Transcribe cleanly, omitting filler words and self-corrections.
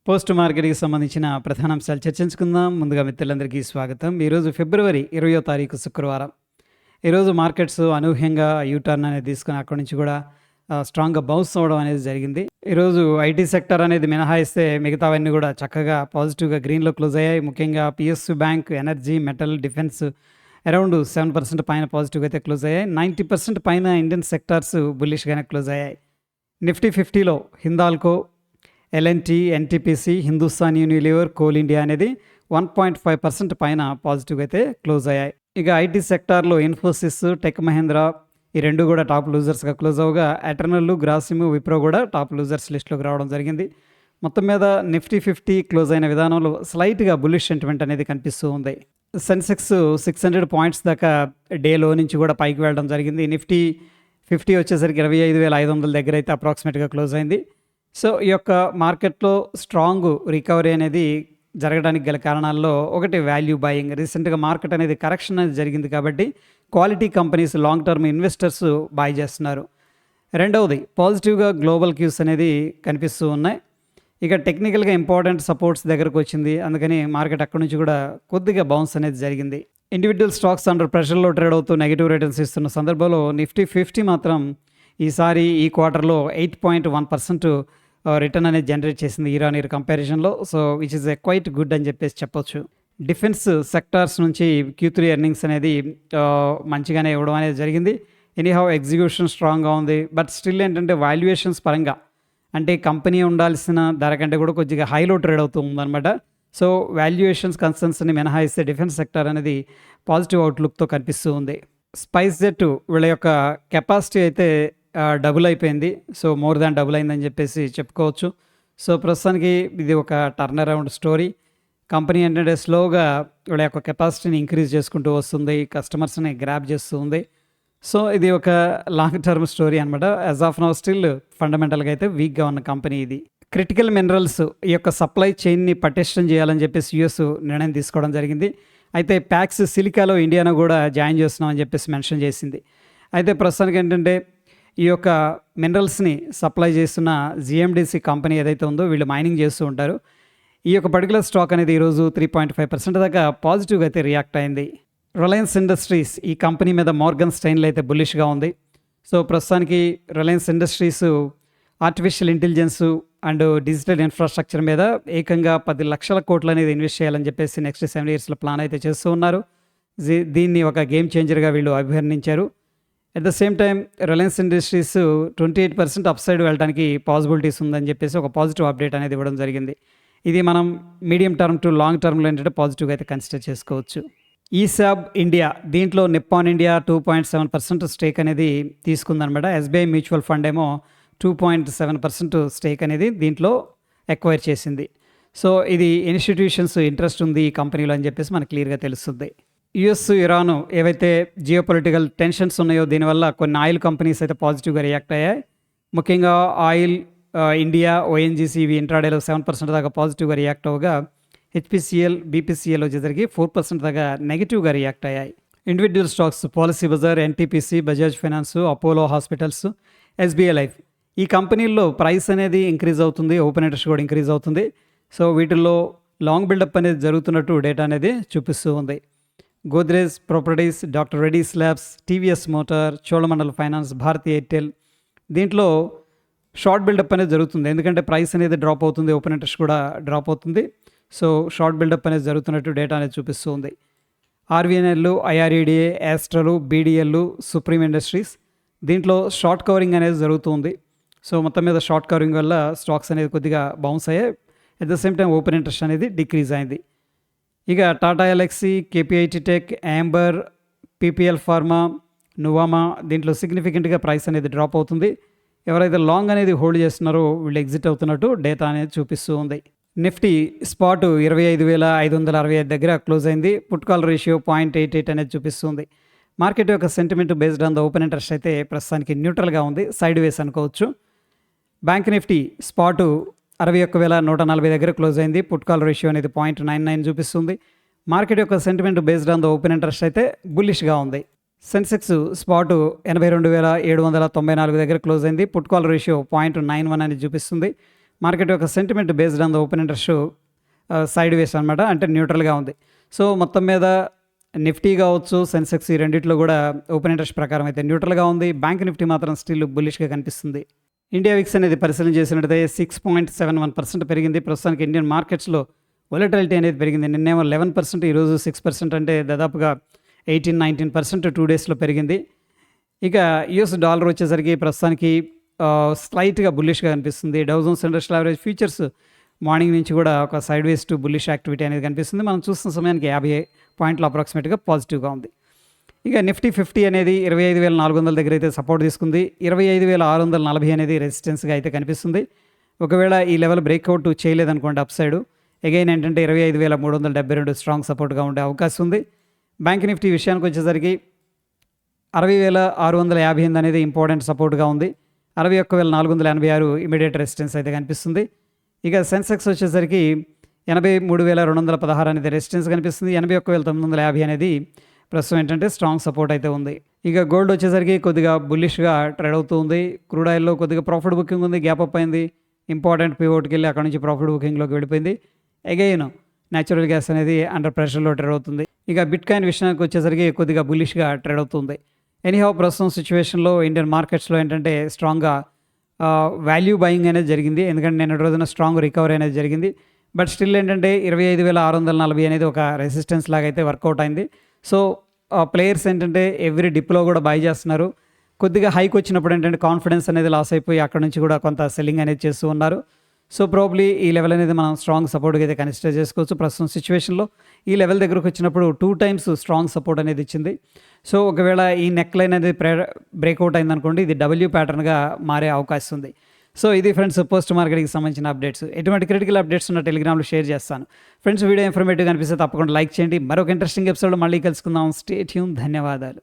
Post మార్కెట్‌కి సంబంధించిన ప్రధాన అంశాలు చర్చించుకుందాం. ముందుగా మిత్రులందరికీ స్వాగతం. ఈరోజు ఫిబ్రవరి 20వ తారీఖు శుక్రవారం. ఈరోజు మార్కెట్స్ అనూహ్యంగా యూటర్న్ అనేది తీసుకొని అక్కడి నుంచి కూడా స్ట్రాంగ్‌గా బౌన్స్ అవ్వడం అనేది జరిగింది. ఈరోజు ఐటీ సెక్టర్ అనేది మినహాయిస్తే మిగతావన్నీ కూడా చక్కగా పాజిటివ్‌గా గ్రీన్‌లో క్లోజ్ అయ్యాయి. ముఖ్యంగా PSU bank, energy, metal, defence around 7% పైన పాజిటివ్‌గా అయితే క్లోజ్ అయ్యాయి. 90% పైన ఇండియన్ సెక్టార్స్ బుల్లిష్‌గానే క్లోజ్ అయ్యాయి. నిఫ్టీ 50లో హిందాల్కో, ఎల్ఎన్టీ, ఎన్టీపీసీ, హిందుస్థాన్ యూనిలీవర్, కోల్ ఇండియా అనేది 1.5% పైన పాజిటివ్గా అయితే క్లోజ్ అయ్యాయి. ఇక ఐటీ సెక్టార్లో ఇన్ఫోసిస్, టెక్ మహేంద్ర ఈ రెండు కూడా టాప్ లూజర్స్గా క్లోజ్ అవగా ఎటర్నల్, గ్రాసిమ్, విప్రో కూడా టాప్ లూజర్స్ లిస్టులోకి రావడం జరిగింది. మొత్తం మీద నిఫ్టీ 50 క్లోజ్ అయిన విధానంలో స్లైట్గా బుల్లిష్ సెంటిమెంట్ అనేది కనిపిస్తూ ఉంది. సెన్సెక్స్ 600 పాయింట్స్ దాకా డేలో నుంచి కూడా పైకి వెళ్ళడం జరిగింది. నిఫ్టీ 50 వచ్చేసరికి 25,500 దగ్గర అయితే అప్రాక్సిమేట్గా క్లోజ్ అయింది. సో ఈ యొక్క మార్కెట్లో స్ట్రాంగ్ రికవరీ అనేది జరగడానికి గల కారణాల్లో ఒకటి వాల్యూ బయింగ్. రీసెంట్గా మార్కెట్ అనేది కరెక్షన్ అనేది జరిగింది కాబట్టి quality companies, long term investors by చేస్తున్నారు. రెండవది పాజిటివ్గా గ్లోబల్ క్యూస్ అనేది కనిపిస్తూ ఉన్నాయి. ఇక టెక్నికల్గా ఇంపార్టెంట్ సపోర్ట్స్ దగ్గరకు వచ్చింది. అందుకని మార్కెట్ అక్కడి నుంచి కూడా కొద్దిగా బౌన్స్ అనేది జరిగింది. ఇండివిజువల్ స్టాక్స్ అండర్ ప్రెషర్లో ట్రేడ్ అవుతూ నెగిటివ్ రిటర్న్స్ ఇస్తున్న సందర్భంలో నిఫ్టీ 50 మాత్రం ఈసారి ఈ క్వార్టర్లో 8.1% రిటర్న్ అనేది జనరేట్ చేసింది ఇయర్ ఆన్ ఇయర్ కంపారిజన్లో. So which is a quite good అని చెప్పేసి చెప్పొచ్చు. డిఫెన్స్ సెక్టార్స్ నుంచి Q3 ఎర్నింగ్స్ అనేది మంచిగానే ఇవ్వడం అనేది జరిగింది. ఎనీహౌ ఎగ్జిక్యూషన్ స్ట్రాంగ్గా ఉంది. బట్ స్టిల్ ఏంటంటే వాల్యుయేషన్స్ పరంగా అంటే కంపెనీ ఉండాల్సిన ధర కంటే కూడా కొద్దిగా హైలో ట్రేడ్ అవుతూ ఉందన్నమాట. సో వాల్యుయేషన్స్ కన్సర్న్స్ని మినహాయిస్తే డిఫెన్స్ సెక్టర్ అనేది పాజిటివ్ అవుట్లుక్తో కనిపిస్తూ ఉంది. స్పైస్ జెట్ వీళ్ళ యొక్క కెపాసిటీ అయితే డబుల్ అయిపోయింది. సో మోర్ దాన్ డబుల్ అయిందని చెప్పేసి చెప్పుకోవచ్చు. సో ప్రస్తుతానికి ఇది ఒక టర్న్ అరౌండ్ స్టోరీ. కంపెనీ ఏంటంటే స్లోగా వీళ్ళ యొక్క కెపాసిటీని ఇంక్రీజ్ చేసుకుంటూ వస్తుంది, కస్టమర్స్ని గ్రాప్ చేస్తూ ఉంది. సో ఇది ఒక లాంగ్ టర్మ్ స్టోరీ అనమాట. యాజ్ ఆఫ్ నౌ స్టిల్ ఫండమెంటల్గా అయితే వీక్గా ఉన్న కంపెనీ ఇది. క్రిటికల్ మినరల్స్ ఈ యొక్క సప్లై చైన్ని పటిష్టం చేయాలని చెప్పేసి యుఎస్ నిర్ణయం తీసుకోవడం జరిగింది. అయితే ప్యాక్స్ సిలికాలో ఇండియాను కూడా జాయిన్ చేస్తున్నామని చెప్పేసి మెన్షన్ చేసింది. అయితే ప్రస్తుతానికి ఏంటంటే ఈ యొక్క మినరల్స్ని సప్లై చేస్తున్న జిఎండిసి కంపెనీ ఏదైతే ఉందో వీళ్ళు మైనింగ్ చేస్తూ ఉంటారు. ఈ యొక్క పర్టికులర్ స్టాక్ అనేది ఈరోజు 3.5% దాకా పాజిటివ్గా అయితే రియాక్ట్ అయింది. రిలయన్స్ ఇండస్ట్రీస్ ఈ కంపెనీ మీద మోర్గన్ స్టైన్లో అయితే బుల్లిష్గా ఉంది. సో ప్రస్తుతానికి Reliance industries artificial intelligence and digital infrastructure మీద ఏకంగా 10 లక్షల కోట్లు అనేది ఇన్వెస్ట్ చేయాలని చెప్పేసి నెక్స్ట్ 7 ఇయర్స్లో ప్లాన్ అయితే చేస్తూ ఉన్నారు. దీన్ని ఒక గేమ్ చేంజర్గా వీళ్ళు అభివర్ణించారు. At the same time Reliance industries 28% up side వెళ్ళడానికి పాసిబిలిటీస్ ఉందని చెప్పేసి ఒక పాజిటివ్ అప్డేట్ అనేది ఇవ్వడం జరిగింది. ఇది మనం మీడియం టర్మ్ టు లాంగ్ టర్మ్లో ఏంటంటే పాజిటివ్గా అయితే కన్సిడర్ చేసుకోవచ్చు. ఈసాబ్ ఇండియా దీంట్లో నిప్పాన్ ఇండియా 2.7% స్టేక్ అనేది తీసుకుందనమాట. ఎస్బీఐ మ్యూచువల్ ఫండ్ ఏమో 2.7% స్టేక్ అనేది దీంట్లో ఎక్వైర్ చేసింది. సో ఇది ఇన్స్టిట్యూషన్స్ ఇంట్రెస్ట్ ఉంది ఈ కంపెనీలో అని చెప్పేసి మనకు క్లియర్గా తెలుస్తుంది. యుఎస్, ఇరాన్ ఏవైతే జియో పొలిటికల్ టెన్షన్స్ ఉన్నాయో దీనివల్ల కొన్ని ఆయిల్ కంపెనీస్ అయితే పాజిటివ్గా రియాక్ట్ అయ్యాయి. ముఖ్యంగా ఆయిల్, ఇండియా, ఓఎన్జీసీ ఇవి ఇంట్రాడేలో 7% దాకా పాజిటివ్గా రియాక్ట్ అవ్వగా హెచ్పిసిఎల్, బీపీసీఎల్ వచ్చేసరికి 4% దాకా నెగిటివ్గా రియాక్ట్ అయ్యాయి. Individual stocks Policybazaar, NTPC, Bajaj finance, Apollo hospitals, SBI life ఈ కంపెనీల్లో ప్రైస్ అనేది ఇంక్రీజ్ అవుతుంది, ఓపెన్ ఇంట్రెస్ట్ కూడా ఇంక్రీజ్ అవుతుంది. సో వీటిల్లో లాంగ్ బిల్డప్ అనేది జరుగుతున్నట్టు డేటా అనేది చూపిస్తూ ఉంది. Godrej properties, doctor Reddy's labs, TVS motor, Cholamandal finance, Bharti Airtel దీంట్లో షార్ట్ బిల్డప్ అనేది జరుగుతుంది. ఎందుకంటే ప్రైస్ అనేది డ్రాప్ అవుతుంది, ఓపెన్ ఇంట్రెస్ట్ కూడా డ్రాప్ అవుతుంది. సో షార్ట్ బిల్డప్ అనేది జరుగుతున్నట్టు డేటా అనేది చూపిస్తూ ఉంది. ఆర్వీఎన్ఎల్, ఐఆర్ఈడిఏ, యాస్ట్రలు, బీడీఎల్, సుప్రీం ఇండస్ట్రీస్ దీంట్లో షార్ట్ కవరింగ్ అనేది జరుగుతుంది. సో మొత్తం మీద షార్ట్ కవరింగ్ వల్ల స్టాక్స్ అనేది కొద్దిగా బౌన్స్ అయ్యాయి. At the same time open interest అనేది డిక్రీజ్ అయింది. ఇక Tata LXI, KPIT tech, Amber, PPL pharma, Nuvama దీంట్లో సిగ్నిఫికెంట్గా ప్రైస్ అనేది డ్రాప్ అవుతుంది. ఎవరైతే లాంగ్ అనేది హోల్డ్ చేస్తున్నారో వీళ్ళు ఎగ్జిట్ అవుతున్నట్టు డేటా అనేది చూపిస్తూ ఉంది. నిఫ్టీ స్పాట్ 25,565 దగ్గర క్లోజ్ అయింది. పుట్ కాల్ రేషియో 0.88 అనేది చూపిస్తుంది. మార్కెట్ యొక్క sentiment based on the open interest అయితే ప్రస్తుతానికి న్యూట్రల్గా ఉంది, సైడ్ వేస్ అనుకోవచ్చు. బ్యాంక్ నిఫ్టీ స్పాట్ 61,140 దగ్గర క్లోజ్ అయింది. పుట్ కాల్ రేషియో అనేది 0.99 చూపిస్తుంది. మార్కెట్ యొక్క sentiment based on the open interest అయితే బుల్లిష్గా ఉంది. సెన్సెక్స్ స్పాట్ 82,794 దగ్గర క్లోజ్ అయింది. పుట్ కాల్ రేషియో 0.91 అని చూపిస్తుంది. మార్కెట్ యొక్క sentiment based on the open interest side వేస్ అనమాట, అంటే న్యూట్రల్గా ఉంది. సో మొత్తం మీద నిఫ్టీ కావచ్చు, సెన్సెక్స్ ఈ రెండిట్లో కూడా ఓపెన్ ఇంట్రెస్ట్ ప్రకారం అయితే న్యూట్రల్గా ఉంది. బ్యాంక్ నిఫ్టీ మాత్రం స్టిల్ బుల్లిష్గా కనిపిస్తుంది. ఇండియా విక్స్ అనేది పరిశీలన చేసినట్టయితే 6.71% పెరిగింది. ప్రస్తుతానికి ఇండియన్ మార్కెట్స్లో వొలటిలిటీ అనేది పెరిగింది. నిన్నేమో 11%, ఈరోజు 6%, అంటే దాదాపుగా 18-19% 2 డేస్లో పెరిగింది. ఇక యూఎస్ డాలర్ వచ్చేసరికి ప్రస్తుతానికి స్లైట్గా బుల్లిష్గా కనిపిస్తుంది. Dow Jones industrial average futures morning నుంచి కూడా ఒక sideways to bullish activity అనేది కనిపిస్తుంది. మనం చూస్తున్న సమయానికి 50 పాయింట్లు అప్రాక్సిమేట్గా పాజిటివ్గా ఉంది. ఇక నిఫ్టీ 50 అనేది 25,400 దగ్గర అయితే సపోర్ట్ తీసుకుంది. 25,640 అనేది రెసిస్టెన్స్గా అయితే కనిపిస్తుంది. ఒకవేళ ఈ లెవెల్ బ్రేక్అవుట్ చేయలేదనుకోండి అప్ సైడ్, అగైన్ ఏంటంటే 25,372 స్ట్రాంగ్ సపోర్ట్గా ఉండే అవకాశం ఉంది. బ్యాంక్ నిఫ్టీ విషయానికి వచ్చేసరికి 60,658 అనేది ఇంపార్టెంట్ సపోర్ట్గా ఉంది. 61,486 ఇమీడియట్ రెసిస్టెన్స్ అయితే కనిపిస్తుంది. ఇక సెన్సెక్స్ వచ్చేసరికి 83,216 అనేది రెసిస్టెన్స్ కనిపిస్తుంది. 81,950 అనేది ప్రస్తుతం ఏంటంటే స్ట్రాంగ్ సపోర్ట్ అయితే ఉంది. ఇక గోల్డ్ వచ్చేసరికి కొద్దిగా బుల్లిష్గా ట్రేడ్ అవుతూ ఉంది. క్రూడ్ ఆయిల్లో కొద్దిగా ప్రాఫిట్ బుకింగ్ ఉంది, గ్యాప్ అప్ అయింది. ఇంపార్టెంట్ పివోట్కి వెళ్ళి అక్కడ నుంచి ప్రాఫిట్ బుకింగ్లోకి వెళ్ళిపోయింది. అగైన్ న్యాచురల్ గ్యాస్ అనేది అండర్ ప్రెషర్లో ట్రేడ్ అవుతుంది. ఇక బిట్ కాయిన్ విషయానికి వచ్చేసరికి కొద్దిగా బుల్లిష్గా ట్రేడ్ అవుతుంది. ఎనీహౌ ప్రస్తుతం సిచ్యువేషన్లో ఇండియన్ మార్కెట్స్లో ఏంటంటే స్ట్రాంగ్గా వాల్యూ బయింగ్ అనేది జరిగింది. ఎందుకంటే నిన్నటి రోజున స్ట్రాంగ్ రికవరీ అనేది జరిగింది. బట్ స్టిల్ ఏంటంటే 25,640 అనేది ఒక రెసిస్టెన్స్ లాగా అయితే వర్కౌట్ అయింది. సో ప్లేయర్స్ ఏంటంటే ఎవ్రీ డిప్లో కూడా బై చేస్తున్నారు. కొద్దిగా హైక్ వచ్చినప్పుడు ఏంటంటే కాన్ఫిడెన్స్ అనేది లాస్ అయిపోయి అక్కడ నుంచి కూడా కొంత సెల్లింగ్ అనేది చేస్తూ ఉన్నారు. సో ప్రాబ్లీ ఈ లెవెల్ అనేది మనం స్ట్రాంగ్ సపోర్ట్గా అయితే కన్సిడర్ చేసుకోవచ్చు. ప్రస్తుతం సిచ్యువేషన్లో ఈ లెవెల్ దగ్గరకు వచ్చినప్పుడు 2 టైమ్స్ స్ట్రాంగ్ సపోర్ట్ అనేది ఇచ్చింది. సో ఒకవేళ ఈ నెక్ లైన్ అనేది బ్రేక్అవుట్ అయిందనుకోండి, ఇది డబ్ల్యూ ప్యాటర్న్గా మారే అవకాశం ఉంది. సో ఇది ఫ్రెండ్స్ పోస్ట్ మార్కెట్కి సంబంధించిన అప్డేట్స్. ఎటువంటి క్రిటికల్ అప్డేట్స్ ఉన్న టెలిగ్రామ్లో షేర్ చేస్తాను. ఫ్రెండ్స్ వీడియో ఇన్ఫర్మేటివ్గా అనిపిస్తే తప్పకుండా లైక్ చేయండి. మరొక ఇంట్రెస్టింగ్ ఎపిసోడ్ మళ్ళీ కలుసుకుందాం. Stay tune. ధన్యవాదాలు.